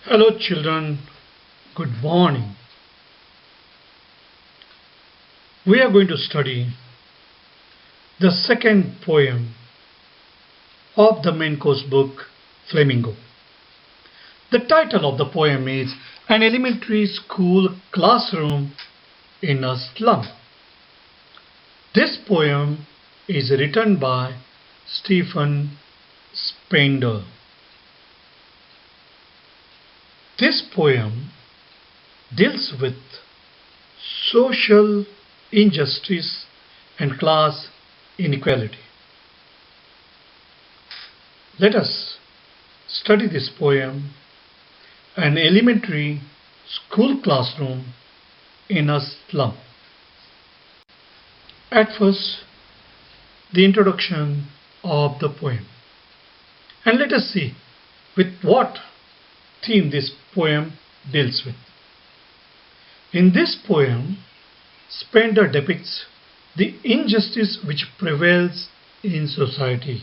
Hello children, good morning. We are going to study the second poem of the main course book Flamingo. The title of the poem is An Elementary School Classroom in a Slum. This poem is written by Stephen Spender. This poem deals with social injustice and class inequality. Let us study this poem, An Elementary School Classroom in a Slum. At first, the introduction of the poem. And let us see with what theme this poem deals with. In this poem, Spender depicts the injustice which prevails in society.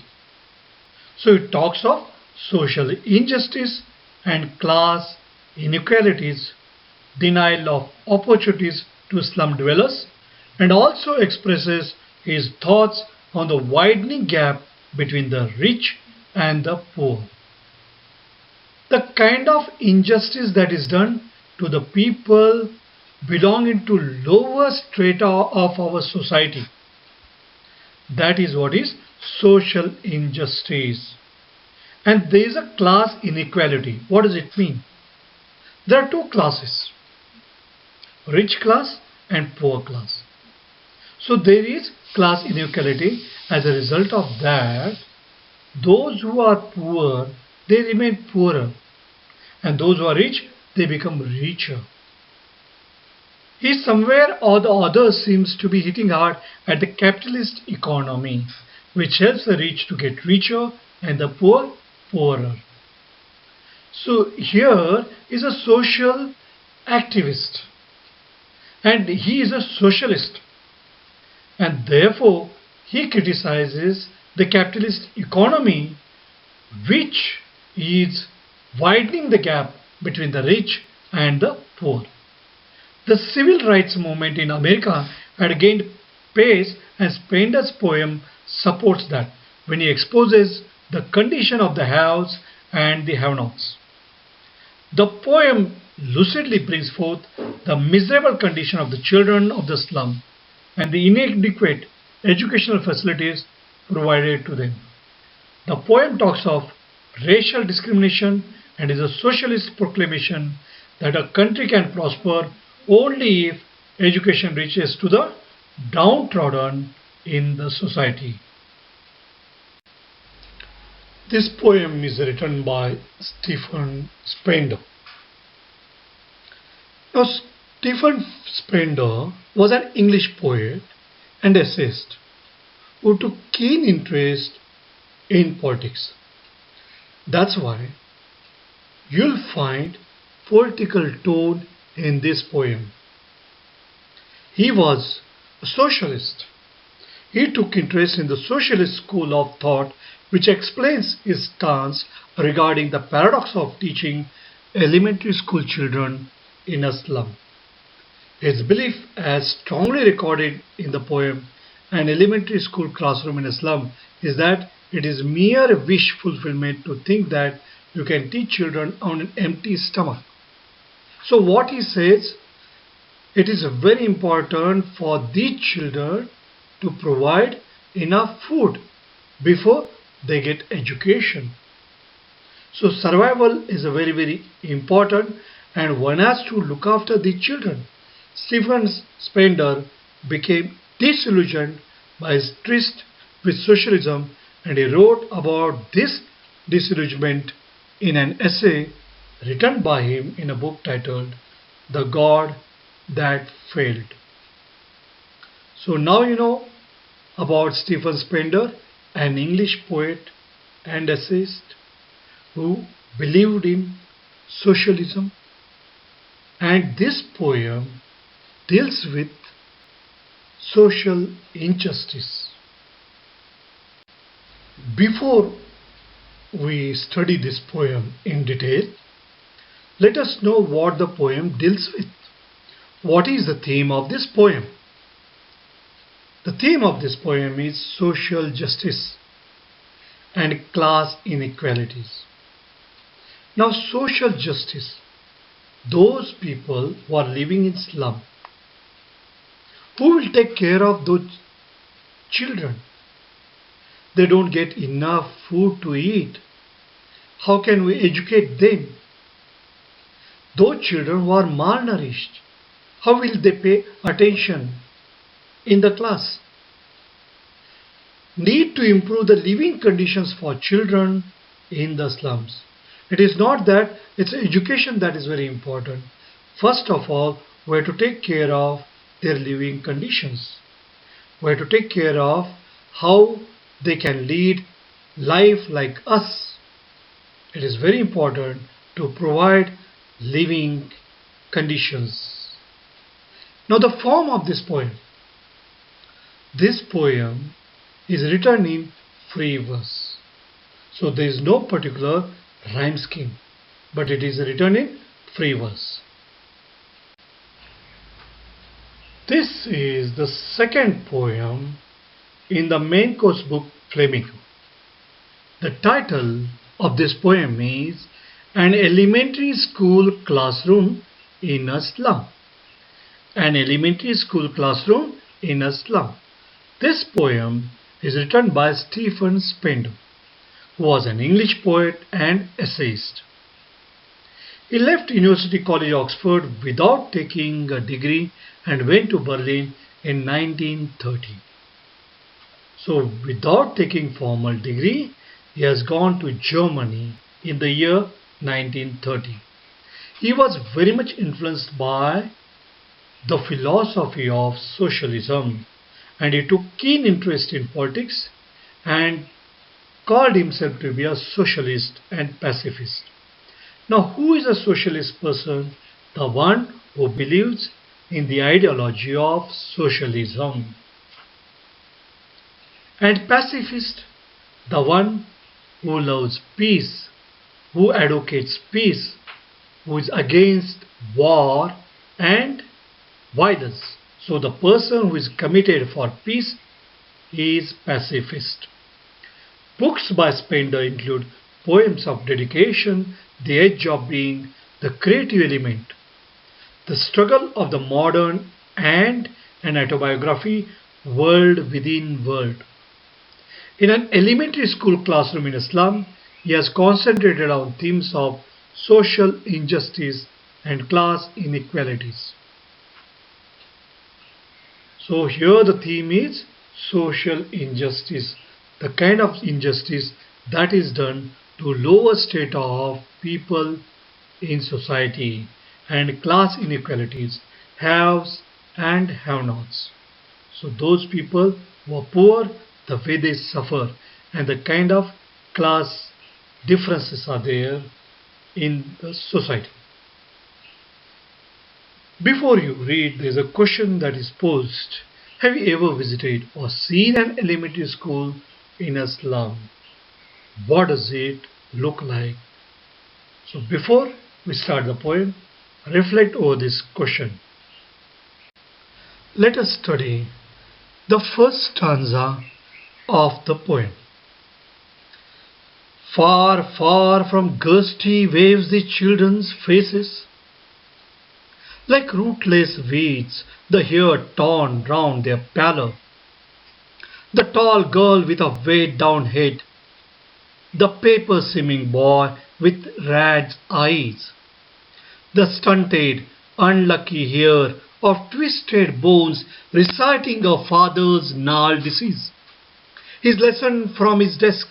So it talks of social injustice and class inequalities, denial of opportunities to slum dwellers, and also expresses his thoughts on the widening gap between the rich and the poor. The kind of injustice that is done to the people belonging to lower strata of our society. That is what is social injustice. And there is a class inequality. What does it mean? There are two classes, rich class and poor class. So there is class inequality. As a result of that, those who are poor, they remain poorer, and those who are rich, they become richer. He somewhere or the other seems to be hitting hard at the capitalist economy, which helps the rich to get richer and the poor poorer. So here is a social activist, and he is a socialist, and therefore he criticizes the capitalist economy, which is widening the gap between the rich and the poor. The civil rights movement in America had gained pace, and Spender's poem supports that when he exposes the condition of the haves and the have-nots. The poem lucidly brings forth the miserable condition of the children of the slum and the inadequate educational facilities provided to them. The poem talks of racial discrimination and is a socialist proclamation that a country can prosper only if education reaches to the downtrodden in the society. This poem is written by Stephen Spender. Now, Stephen Spender was an English poet and essayist who took keen interest in politics. That's why you'll find political tone in this poem. He was a socialist. He took interest in the socialist school of thought, which explains his stance regarding the paradox of teaching elementary school children in a slum. His belief, as strongly recorded in the poem An Elementary School Classroom in a Slum, is that it is mere wish fulfillment to think that you can teach children on an empty stomach. So what he says, it is very important for these children to provide enough food before they get education. So survival is a very important, and one has to look after the children. Stephen Spender became disillusioned by his tryst with socialism, and he wrote about this disillusionment in an essay written by him in a book titled The God That Failed. So now you know about Stephen Spender, an English poet and essayist who believed in socialism, and this poem deals with social injustice. Before we study this poem in detail, Let us know what the poem deals with. What is the theme of this poem? The theme of this poem is social justice and class inequalities. Now, social justice, those people who are living in slum, who will take care of those children? They don't get enough food to eat. How can we educate them? Those children who are malnourished, how will they pay attention in the class? Need to improve the living conditions for children in the slums. It is not that it's education that is very important. First of all, we have to take care of their living conditions. We have to take care of how they can lead life like us. It is very important to provide living conditions. Now, the form of this poem. This poem is written in free verse. So there is no particular rhyme scheme, but it is written in free verse. This is the second poem in the main course book Flamingo. The title of this poem is An Elementary School Classroom in a Slum. An elementary school classroom in a slum. This poem is written by Stephen Spender, who was an English poet and essayist. He left University College Oxford without taking a degree and went to Berlin in 1930. So, without taking formal degree, he has gone to Germany in the year 1930. He was very much influenced by the philosophy of socialism, and he took keen interest in politics and called himself to be a socialist and pacifist. Now, who is a socialist person? The one who believes in the ideology of socialism. And pacifist, the one who loves peace, who advocates peace, who is against war and violence. So the person who is committed for peace is pacifist. Books by Spender include Poems of Dedication, The Edge of Being, The Creative Element, The Struggle of the Modern, and an autobiography, World Within World. In an elementary school classroom in a slum, he has concentrated on themes of social injustice and class inequalities. So here the theme is social injustice, the kind of injustice that is done to lower strata of people in society, and class inequalities, haves and have-nots. So those people who are poor, the way they suffer, and the kind of class differences are there in the society. Before you read, there is a question that is posed. Have you ever visited or seen an elementary school in a slum? What does it look like? So before we start the poem, reflect over this question. Let us study the first stanza of the poem. Far, far from gusty waves the children's faces, like rootless weeds, the hair torn round their pallor. The tall girl with a weighed down head, the paper-seeming boy with red eyes, the stunted, unlucky hair of twisted bones reciting a father's gnarled disease. His lesson from his desk,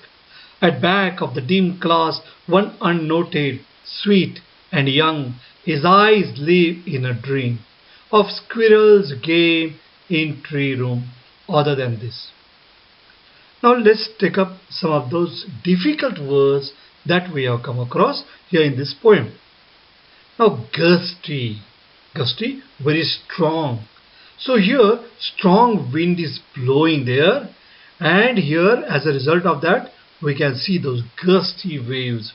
at back of the dim class, one unnoted, sweet and young, his eyes live in a dream of squirrels' game in tree room. Other than this. Now let's take up some of those difficult words that we have come across here in this poem. Now gusty, gusty, very strong. So here strong wind is blowing there, and here as a result of that we can see those gusty waves.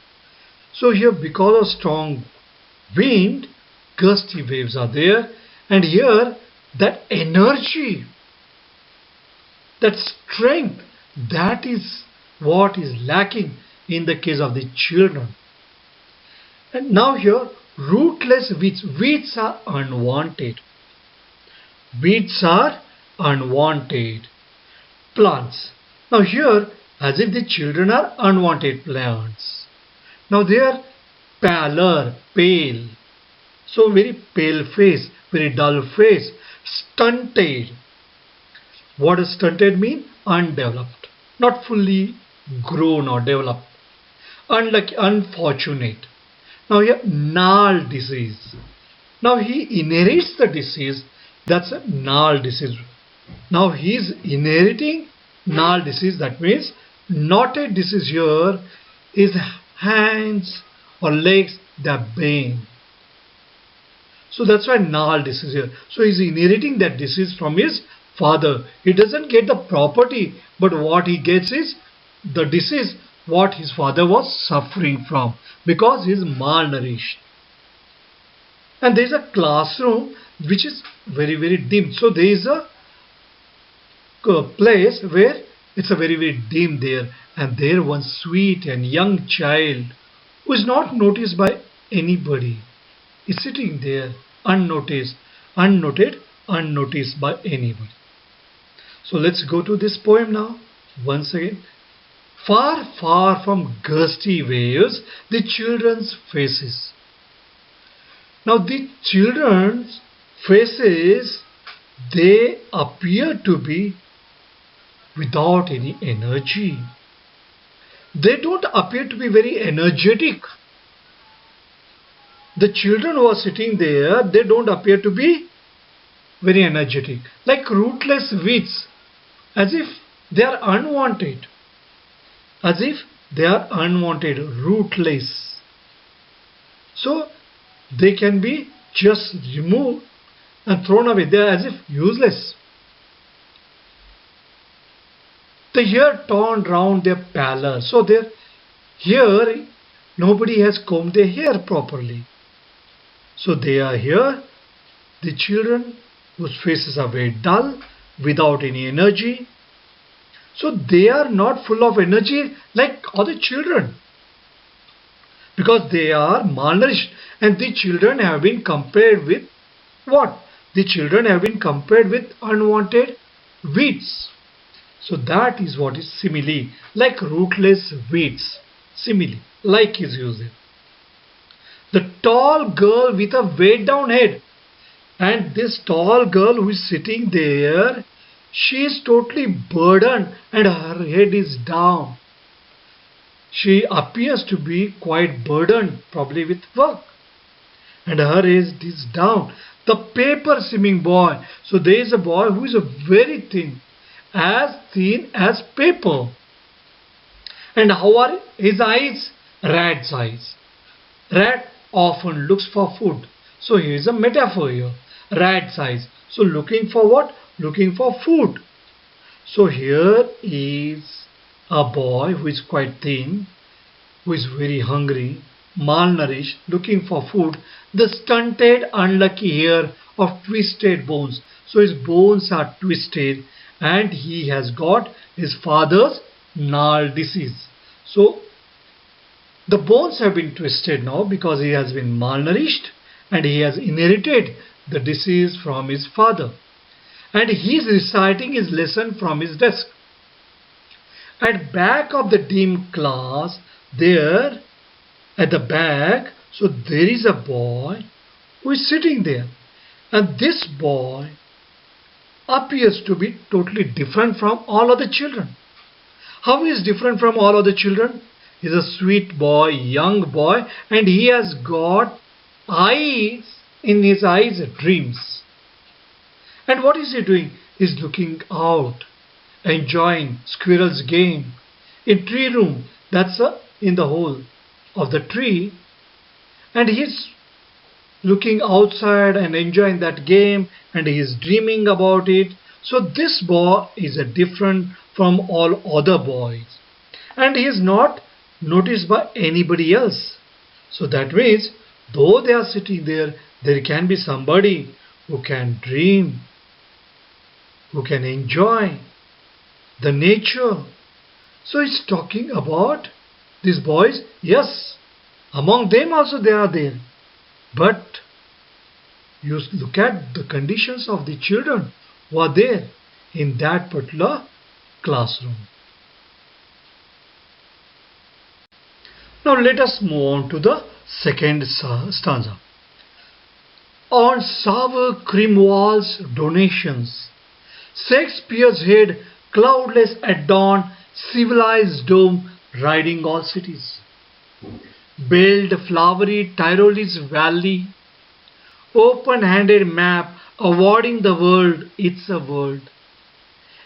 So here because of strong wind, gusty waves are there, and here that energy, that strength, that is what is lacking in the case of the children. And now here, rootless weeds. Weeds are unwanted. Weeds are unwanted. Plants. Now here, as if the children are unwanted plants. Now they are pallor, pale. So very pale face, very dull face. Stunted. What does stunted mean? Undeveloped. Not fully grown or developed. Unlucky, unfortunate. Now here, gnarl disease. Now he inherits the disease. That's a gnarl disease. Now he is inheriting gnarl disease. That means knotted disease here is hands or legs, they are bent. So that's why gnarl disease here. So he's inheriting that disease from his father. He doesn't get the property, but what he gets is the disease what his father was suffering from, because he is malnourished. And there is a classroom which is very, very dim. So there is a place where it's a very, very dim there, and there one sweet and young child who is not noticed by anybody is sitting there unnoticed, unnoticed by anybody. So let's go to this poem now once again. Far, far from gusty waves, the children's faces. Now the children's faces, they appear to be without any energy. They don't appear to be very energetic. The children who are sitting there, they don't appear to be very energetic. Like rootless weeds, as if they are unwanted. As if they are unwanted, rootless. So they can be just removed and thrown away. They are as if useless. The hair torn round their pallor. So here nobody has combed their hair properly. So they are here, the children whose faces are very dull, without any energy. So they are not full of energy like other children, because they are malnourished, and the children have been compared with what? The children have been compared with unwanted weeds. So that is what is simile, like rootless weeds. Simile, like is used. The tall girl with a weighed down head, and this tall girl who is sitting there, she is totally burdened and her head is down. She appears to be quite burdened, probably with work, and her head is down. The paper simming boy. So there is a boy who is very thin as paper. And how are his eyes? Rat's eyes. Rat often looks for food. So here is a metaphor here. Rat's eyes. So looking for what? Looking for food. So here is a boy who is quite thin, who is very hungry, malnourished, looking for food. The stunted, unlucky hair of twisted bones. So his bones are twisted, and he has got his father's gnarl disease. So the bones have been twisted now because he has been malnourished, and he has inherited the disease from his father. And he is reciting his lesson from his desk. At back of the dim class, there at the back, so there is a boy who is sitting there. And this boy appears to be totally different from all other children. How he is different from all other children? He is a sweet boy, young boy, and he has got eyes, in his eyes, dreams. And what is he doing? He is looking out, enjoying squirrel's game. In tree room, that's in the hole of the tree, and he is looking outside and enjoying that game, and he is dreaming about it. So this boy is different from all other boys, and he is not noticed by anybody else. So that means Though they are sitting there, there can be somebody who can dream, who can enjoy the nature. So it's talking about these boys. Yes, among them also they are there. But you look at the conditions of the children who are there in that particular classroom. Now let us move on to the second stanza. On sour cream walls donations, Shakespeare's head cloudless at dawn, civilized dome riding all cities. Build flowery Tyrolese valley, open-handed map awarding the world it's a world.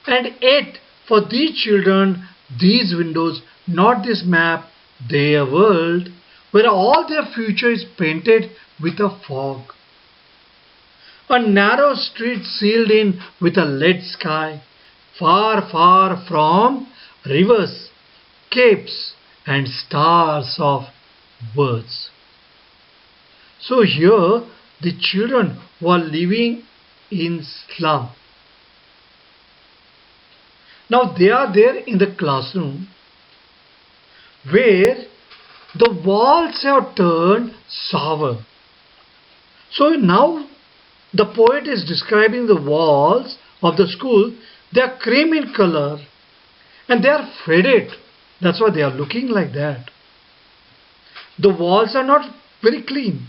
And yet for these children, these windows, not this map, their world, where all their future is painted with a fog. A narrow street sealed in with a lead sky, far, far from rivers, capes, and stars of birds. So here, the children who are living in slum. Now they are there in the classroom where the walls have turned sour. So now the poet is describing the walls of the school. They are cream in color and they are faded. That's why they are looking like that. The walls are not very clean.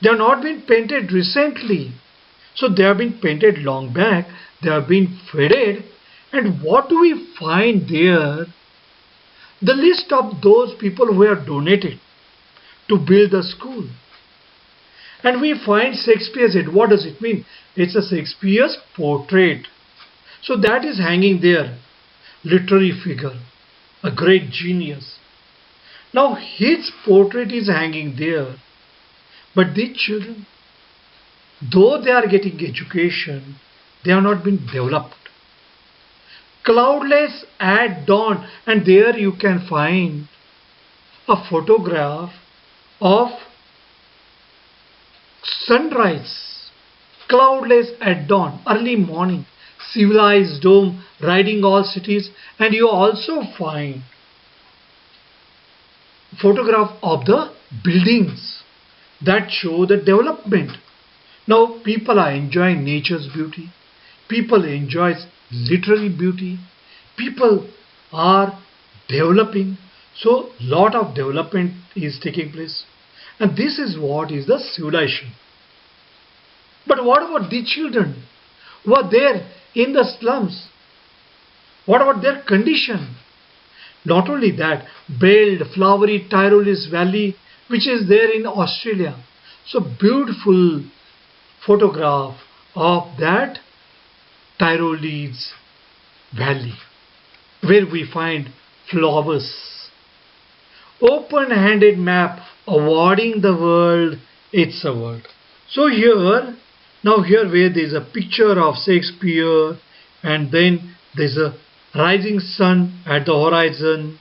They have not been painted recently. So they have been painted long back. They have been faded. And what do we find there? The list of those people who have donated to build the school. And we find Shakespeare's head. What does it mean? It's a Shakespeare's portrait. So that is hanging there. Literary figure. A great genius. Now his portrait is hanging there. But these children, though they are getting education, they have not been developed. Cloudless at dawn, and there you can find a photograph of sunrise. Cloudless at dawn, early morning, civilized dome riding all cities, and you also find photograph of the buildings that show the development. Now people are enjoying nature's beauty. People enjoy literary beauty. People are developing. So lot of development is taking place. And this is what is the civilization. But what about the children who are there in the slums? What about their condition? Not only that, build flowery Tyrolese valley which is there in Australia. So beautiful photograph of that Tyrolese valley where we find flowers. Open-handed map awarding the world it's a world. So here, now here where there is a picture of Shakespeare and then there is a rising sun at the horizon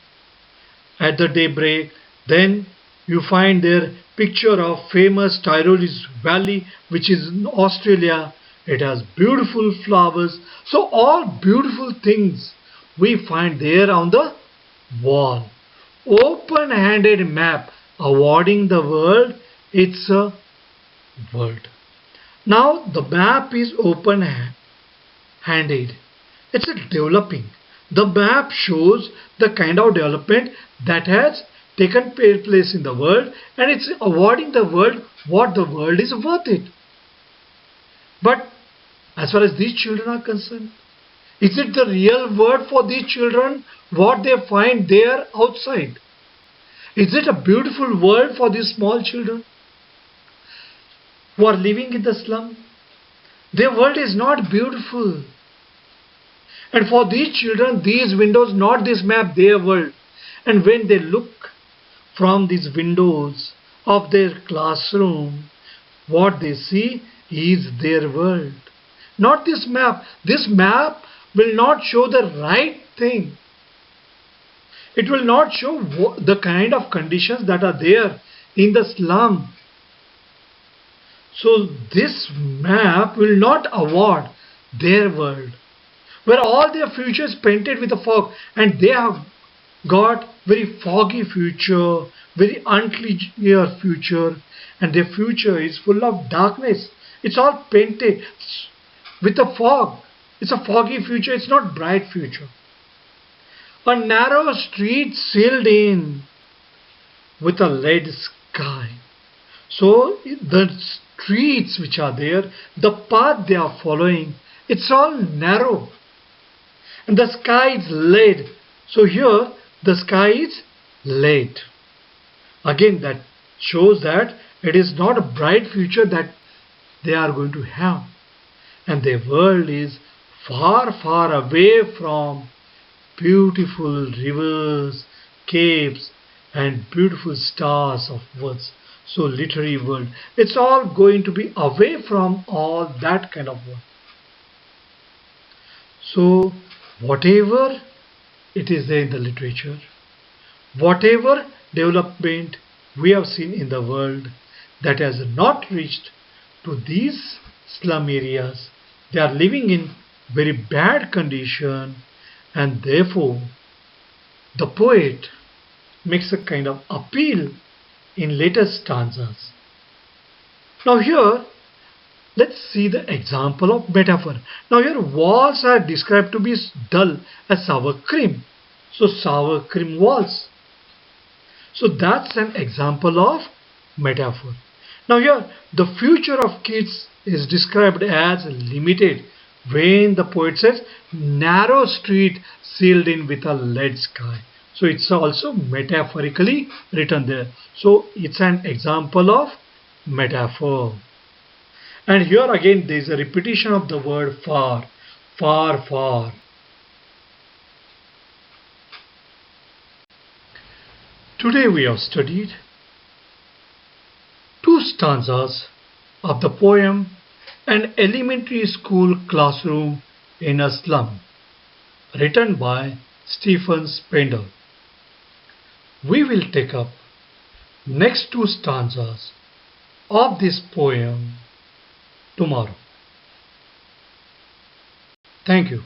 at the daybreak. Then you find there picture of famous Tyrolese valley which is in Australia. It has beautiful flowers. So all beautiful things we find there on the wall. Open-handed map awarding the world it's a world. Now the map is open-handed. It's a developing. The map shows the kind of development that has taken place in the world, and it's awarding the world what the world is worth it. But as far as these children are concerned, is it the real word for these children what they find there outside? Is it a beautiful world for these small children who are living in the slum? Their world is not beautiful. And for these children, these windows, not this map, their world. And when they look from these windows of their classroom, what they see is their world. Not this map. This map will not show the right thing. It will not show the kind of conditions that are there in the slum. So this map will not award their world, where all their future is painted with a fog, and they have got very foggy future, very unclear future, and their future is full of darkness. It's all painted with a fog. It's a foggy future, it's not bright future. A narrow street sealed in with a lead sky. So the streets which are there, the path they are following, it's all narrow. And the sky is lead. So here the sky is lead. Again, that shows that it is not a bright future that they are going to have. And their world is far, far away from beautiful rivers, caves, and beautiful stars of words. So literary world, it's all going to be away from all that kind of world. So whatever it is there in the literature, whatever development we have seen in the world that has not reached to these slum areas, they are living in very bad condition, and therefore the poet makes a kind of appeal in later stanzas. Now here, let's see the example of metaphor. Now here walls are described to be dull as sour cream. So sour cream walls. So that's an example of metaphor. Now here the future of kids is described as limited when the poet says narrow street sealed in with a lead sky. So it's also metaphorically written there. So it's an example of metaphor. And here again there is a repetition of the word far, far, far. Today we have studied two stanzas of the poem An Elementary School Classroom in a Slum, written by Stephen Spender. We will take up next two stanzas of this poem tomorrow. Thank you.